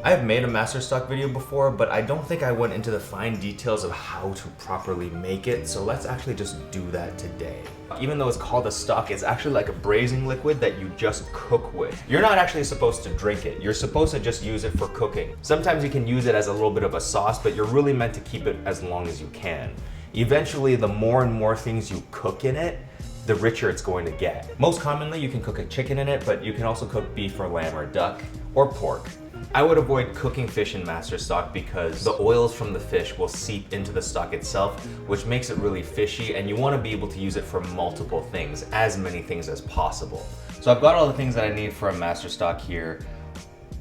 I've made a master stock video before, but I don't think I went into the fine details of how to properly make it, so let's actually just do that today. Even though it's called a stock, it's actually like a braising liquid that you just cook with. You're not actually supposed to drink it. You're supposed to just use it for cooking. Sometimes you can use it as a little bit of a sauce, but you're really meant to keep it as long as you can. Eventually, the more and more things you cook in it, the richer it's going to get. Most commonly, you can cook a chicken in it, but you can also cook beef or lamb or duck or pork. I would avoid cooking fish in master stock because the oils from the fish will seep into the stock itself, which makes it really fishy, and you want to be able to use it for multiple things, as many things as possible. So I've got all the things that I need for a master stock here.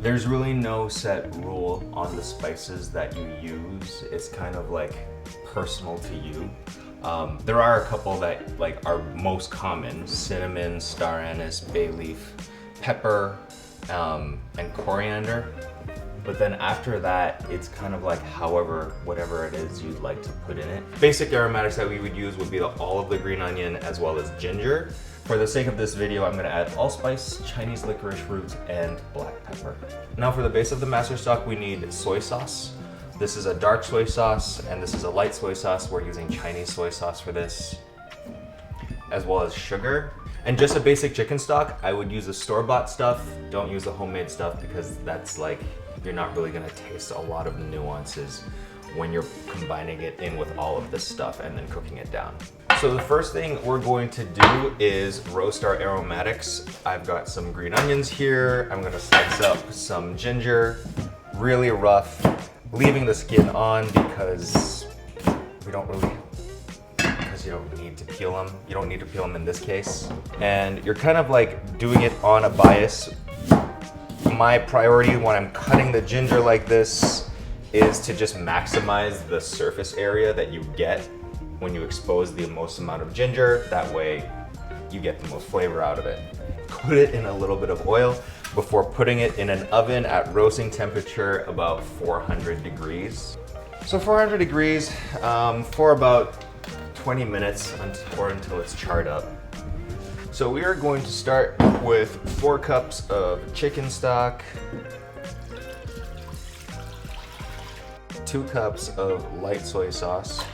There's really no set rule on the spices that you use. It's kind of like personal to you. There are a couple that are most common: cinnamon, star anise, bay leaf, pepper, and coriander. But then after that, it's kind of like whatever it is you'd like to put in it. Basic aromatics that we would use would be all of the green onion as well as ginger. For the sake of this video, I'm gonna add allspice, Chinese licorice root, and black pepper. Now for the base of the master stock, we need soy sauce. This is a dark soy sauce, and this is a light soy sauce. We're using Chinese soy sauce for this, as well as sugar. And just a basic chicken stock, I would use the store-bought stuff. Don't use the homemade stuff because that's you're not really gonna taste a lot of nuances when you're combining it in with all of this stuff and then cooking it down. So the first thing we're going to do is roast our aromatics. I've got some green onions here. I'm gonna slice up some ginger, really rough, leaving the skin on because you don't need to peel them. You don't need to peel them in this case. And you're kind of doing it on a bias. My priority when I'm cutting the ginger like this is to just maximize the surface area that you get when you expose the most amount of ginger. That way you get the most flavor out of it. Put it in a little bit of oil before putting it in an oven at roasting temperature about 400 degrees. So 400 degrees for about 20 minutes or until it's charred up. So we are going to start with 4 cups of chicken stock, 2 cups of light soy sauce,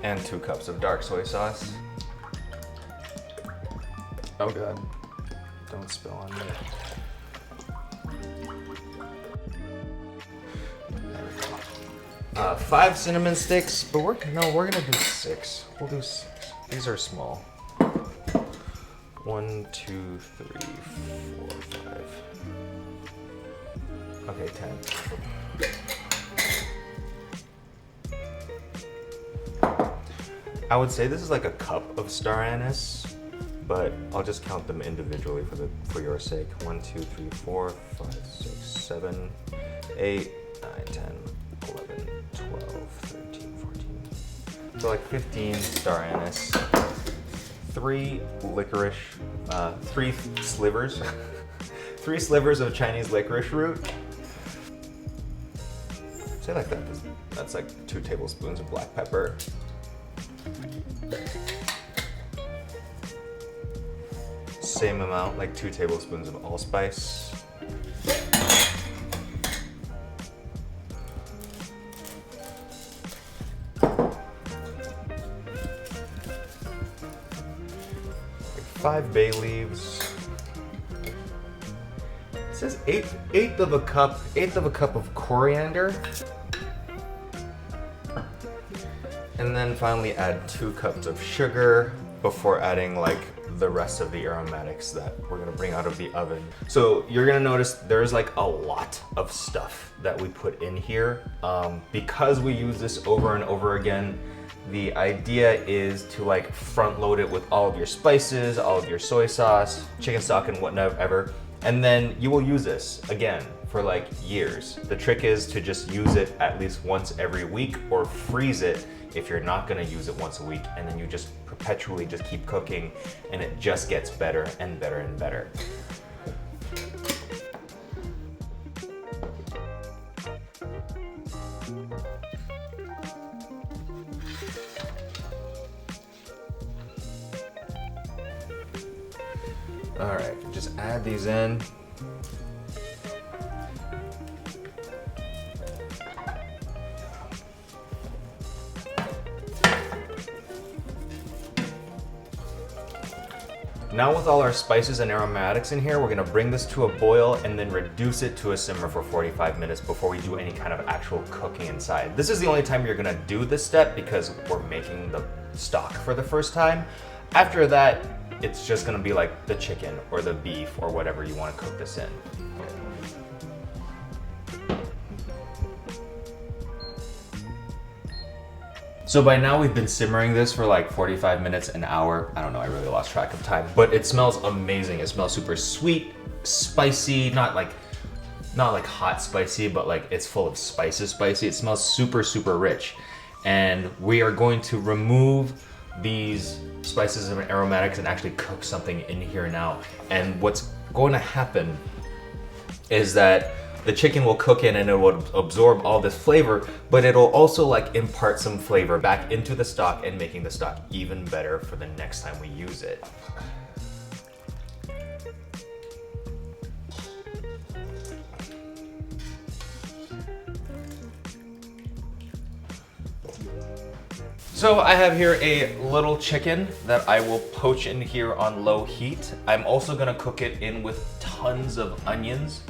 and 2 cups of dark soy sauce. Oh God, don't spill on me. 5 cinnamon sticks, but we're gonna do 6. We'll do 6. These are small. 1, 2, 3, 4, 5. Okay, 10. I would say this is like a cup of star anise, but I'll just count them individually for your sake. 1, 2, 3, 4, 5, 6, 7, 8, 9, 10, 11, 12, 13, 14. So like 15 star anise, 3 licorice, 3 slivers, 3 slivers of Chinese licorice root. Say like that, that's like 2 tablespoons of black pepper. Same amount, like 2 tablespoons of allspice. Like 5 bay leaves. It says eighth of a cup of coriander. And then finally add 2 cups of sugar before adding the rest of the aromatics that we're gonna bring out of the oven. So you're gonna notice there's a lot of stuff that we put in here. Because we use this over and over again, the idea is to front load it with all of your spices, all of your soy sauce, chicken stock, and whatever. And then you will use this again for years. The trick is to just use it at least once every week or freeze it if you're not gonna use it once a week, and then you just perpetually just keep cooking and it just gets better and better and better. All right, just add these in. Now with all our spices and aromatics in here, we're gonna bring this to a boil and then reduce it to a simmer for 45 minutes before we do any kind of actual cooking inside. This is the only time you're gonna do this step because we're making the stock for the first time. After that, it's just gonna be like the chicken or the beef or whatever you wanna cook this in. So by now we've been simmering this for like 45 minutes, an hour. I don't know, I really lost track of time, but it smells amazing. It smells super sweet, spicy, not like hot spicy, but like it's full of spices spicy. It smells super, super rich. And we are going to remove these spices and aromatics and actually cook something in here now. And what's going to happen is that the chicken will cook in and it will absorb all this flavor, but it'll also like impart some flavor back into the stock and making the stock even better for the next time we use it. So I have here a little chicken that I will poach in here on low heat. I'm also gonna cook it in with tons of onions.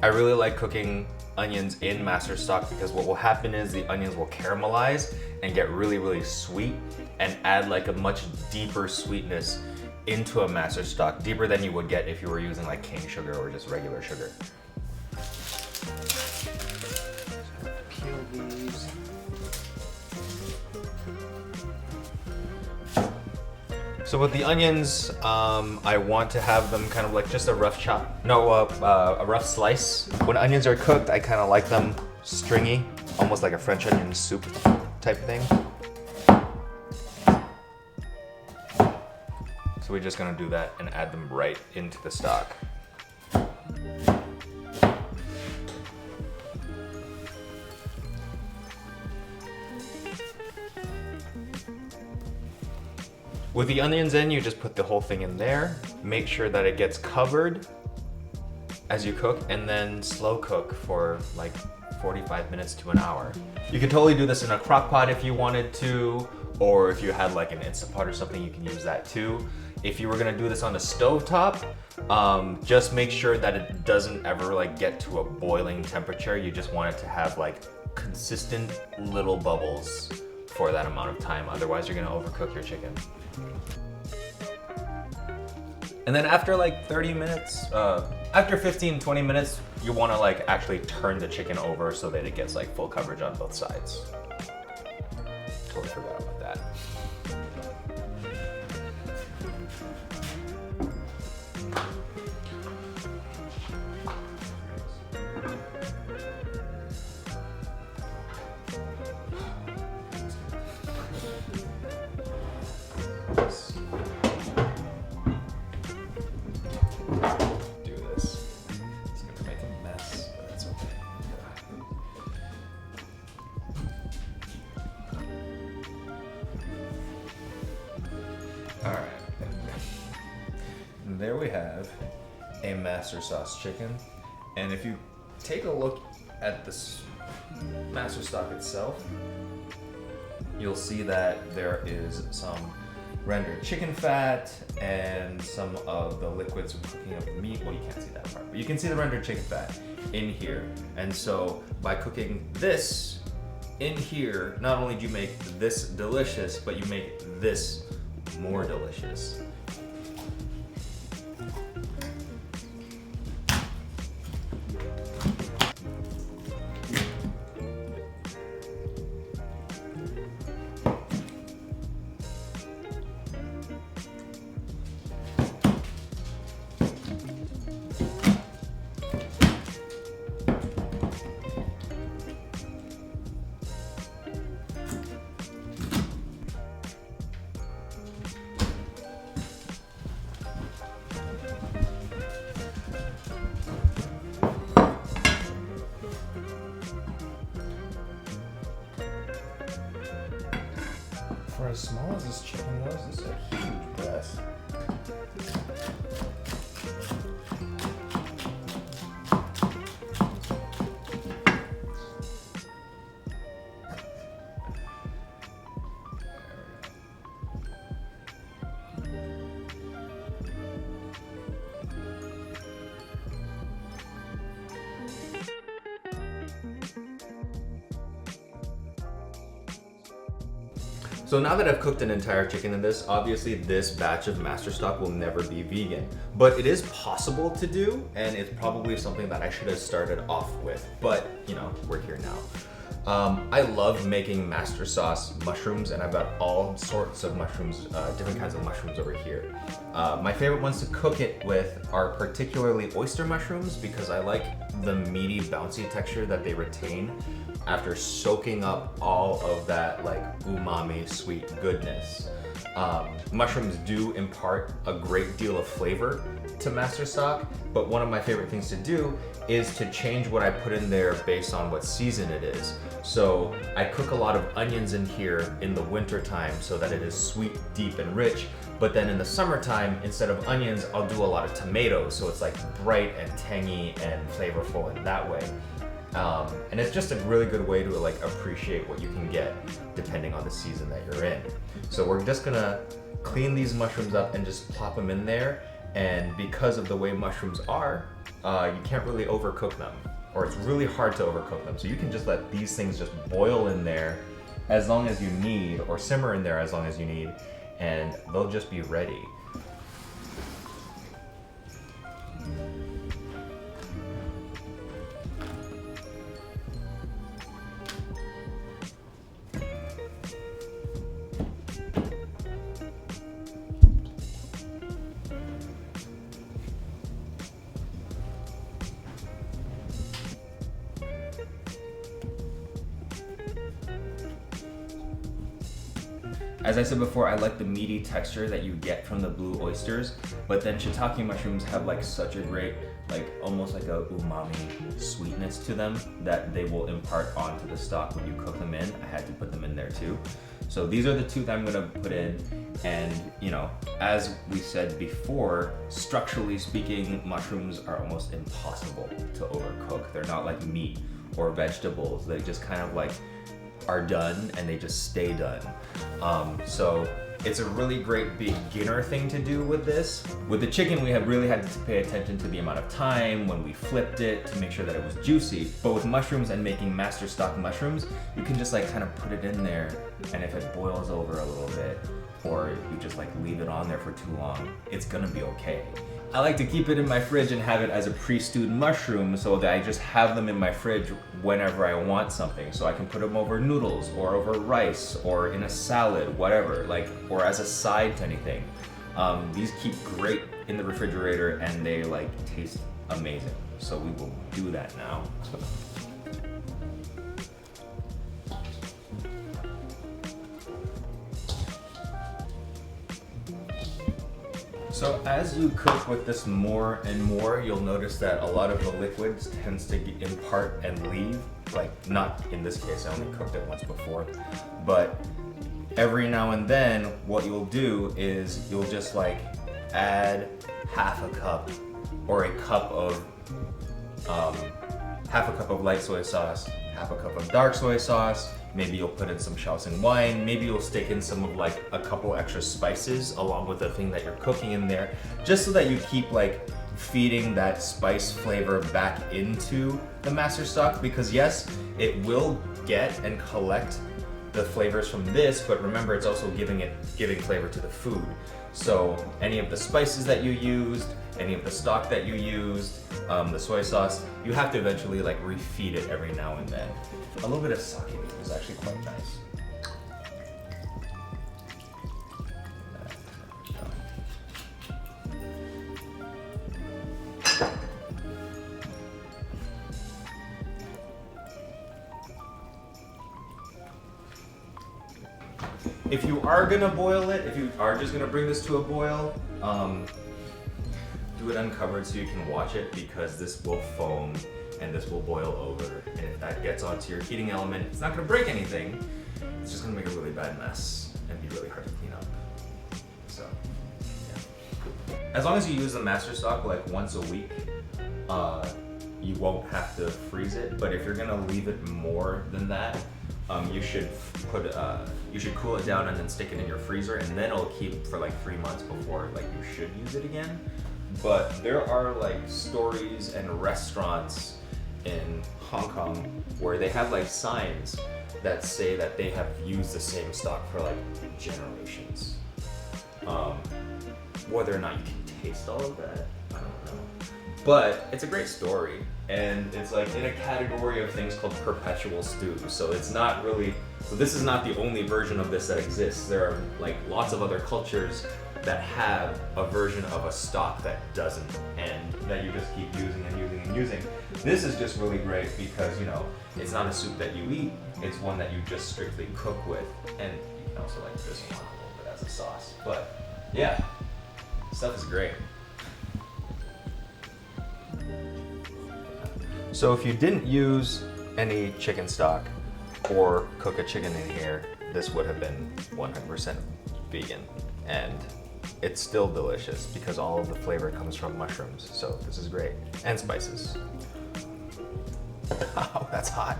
I really like cooking onions in master stock because what will happen is the onions will caramelize and get really, really sweet and add like a much deeper sweetness into a master stock, deeper than you would get if you were using like cane sugar or just regular sugar. Peel these. So with the onions, I want to have them kind of like just a rough chop. No, a rough slice. When onions are cooked, I kind of like them stringy, almost like a French onion soup type thing. So we're just gonna do that and add them right into the stock. With the onions in, you just put the whole thing in there. Make sure that it gets covered as you cook, and then slow cook for like 45 minutes to an hour. You could totally do this in a crock pot if you wanted to, or if you had like an Instant Pot or something, you can use that too. If you were gonna do this on a stovetop, just make sure that it doesn't ever like get to a boiling temperature. You just want it to have like consistent little bubbles for that amount of time. Otherwise, you're gonna overcook your chicken. And then after like 30 minutes, after 15, 20 minutes, you wanna like actually turn the chicken over so that it gets like full coverage on both sides. Totally forgot about that. All right, and there we have a master sauce chicken. And if you take a look at this master stock itself, you'll see that there is some rendered chicken fat and some of the liquids from cooking up the meat. Well, you can't see that part, but you can see the rendered chicken fat in here. And so by cooking this in here, not only do you make this delicious, but you make this more delicious. For as small as this chicken was, this is a huge breast. So now that I've cooked an entire chicken in this, obviously this batch of master stock will never be vegan, but it is possible to do, and it's probably something that I should have started off with, but you know, we're here now. I love making master sauce mushrooms, and I've got all sorts of mushrooms, different kinds of mushrooms over here. My favorite ones to cook it with are particularly oyster mushrooms because I like the meaty, bouncy texture that they retain after soaking up all of that like umami sweet goodness. Mushrooms do impart a great deal of flavor to master stock, but one of my favorite things to do is to change what I put in there based on what season it is. So I cook a lot of onions in here in the winter time so that it is sweet, deep, and rich. But then in the summertime, instead of onions, I'll do a lot of tomatoes. So it's like bright and tangy and flavorful in that way. And it's just a really good way to like appreciate what you can get depending on the season that you're in. So we're just gonna clean these mushrooms up and just plop them in there. And because of the way mushrooms are, you can't really overcook them, or it's really hard to overcook them. So you can just let these things just boil in there as long as you need, or simmer in there as long as you need, and they'll just be ready. As I said before, I like the meaty texture that you get from the blue oysters, but then shiitake mushrooms have like such a great, like almost like a umami sweetness to them that they will impart onto the stock when you cook them in. I had to put them in there too. So these are the two that I'm gonna put in, and you know, as we said before, structurally speaking, mushrooms are almost impossible to overcook. They're not like meat or vegetables. They just kind of like are done and they just stay done. So it's a really great beginner thing to do with this. With the chicken, we have really had to pay attention to the amount of time when we flipped it to make sure that it was juicy. But with mushrooms and making master stock mushrooms, you can just like kind of put it in there, and if it boils over a little bit, or you just like leave it on there for too long, it's gonna be okay. I like to keep it in my fridge and have it as a pre-stewed mushroom so that I just have them in my fridge whenever I want something. So I can put them over noodles or over rice or in a salad, whatever, like, or as a side to anything. These keep great in the refrigerator and they like taste amazing. So we will do that now. So as you cook with this more and more, you'll notice that a lot of the liquids tends to impart and leave. Like, not in this case, I only cooked it once before, but every now and then what you'll do is you'll just like add half a cup or a cup of light soy sauce, half a cup of dark soy sauce. Maybe you'll put in some Shaoxing wine. Maybe you'll stick in some of like a couple extra spices along with the thing that you're cooking in there, just so that you keep like feeding that spice flavor back into the master stock. Because yes, it will get and collect the flavors from this, but remember, it's also giving flavor to the food. So any of the spices that you used, any of the stock that you used, the soy sauce, you have to eventually like refeed it every now and then. A little bit of sake is actually quite nice. If you are gonna boil it, if you are just gonna bring this to a boil, do it uncovered so you can watch it, because this will foam and this will boil over. And if that gets onto your heating element, it's not gonna break anything. It's just gonna make a really bad mess and be really hard to clean up. So, yeah. As long as you use the master stock like once a week, you won't have to freeze it. But if you're gonna leave it more than that, you should cool it down and then stick it in your freezer, and then it'll keep for like 3 months before like you should use it again. But there are like stories and restaurants in Hong Kong where they have like signs that say that they have used the same stock for like generations. Whether or not you can taste all of that, I don't know. But it's a great story, and it's like in a category of things called perpetual stew. So it's not really, so this is not the only version of this that exists. There are like lots of other cultures that have a version of a stock that doesn't end, that you just keep using and using and using. This is just really great because, you know, it's not a soup that you eat, it's one that you just strictly cook with, and you can also like drizzle on a little bit as a sauce. But yeah, stuff is great. So if you didn't use any chicken stock or cook a chicken in here, this would have been 100% vegan, and it's still delicious because all of the flavor comes from mushrooms. So this is great, and spices. Oh, that's hot.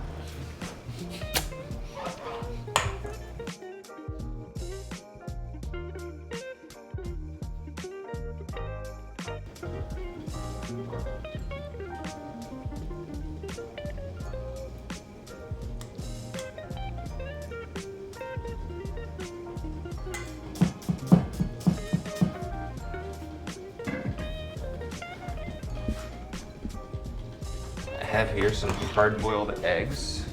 I have here some hard-boiled eggs.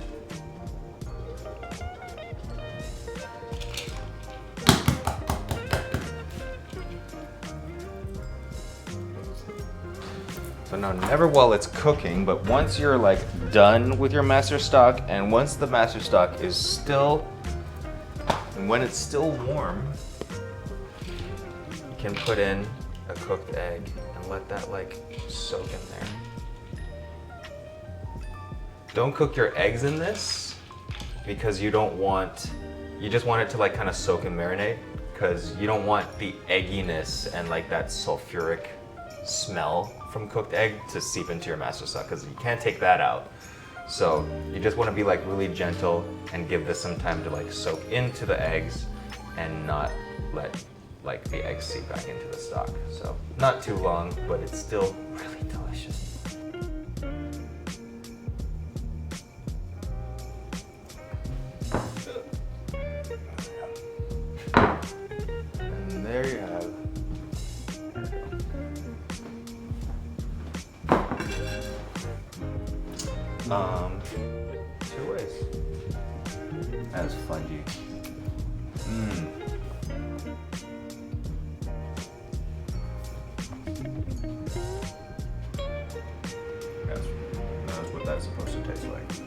So now never while it's cooking, but once you're like done with your master stock, and once the master stock is still, and when it's still warm, you can put in a cooked egg and let that like soak in there. Don't cook your eggs in this because you don't want, you just want it to like kind of soak and marinate, because you don't want the egginess and like that sulfuric smell from cooked egg to seep into your master stock, because you can't take that out. So you just want to be like really gentle and give this some time to like soak into the eggs and not let like the eggs seep back into the stock. So not too long, but it's still really delicious. And there you have. Two ways. As fungi. That's what that's supposed to taste like.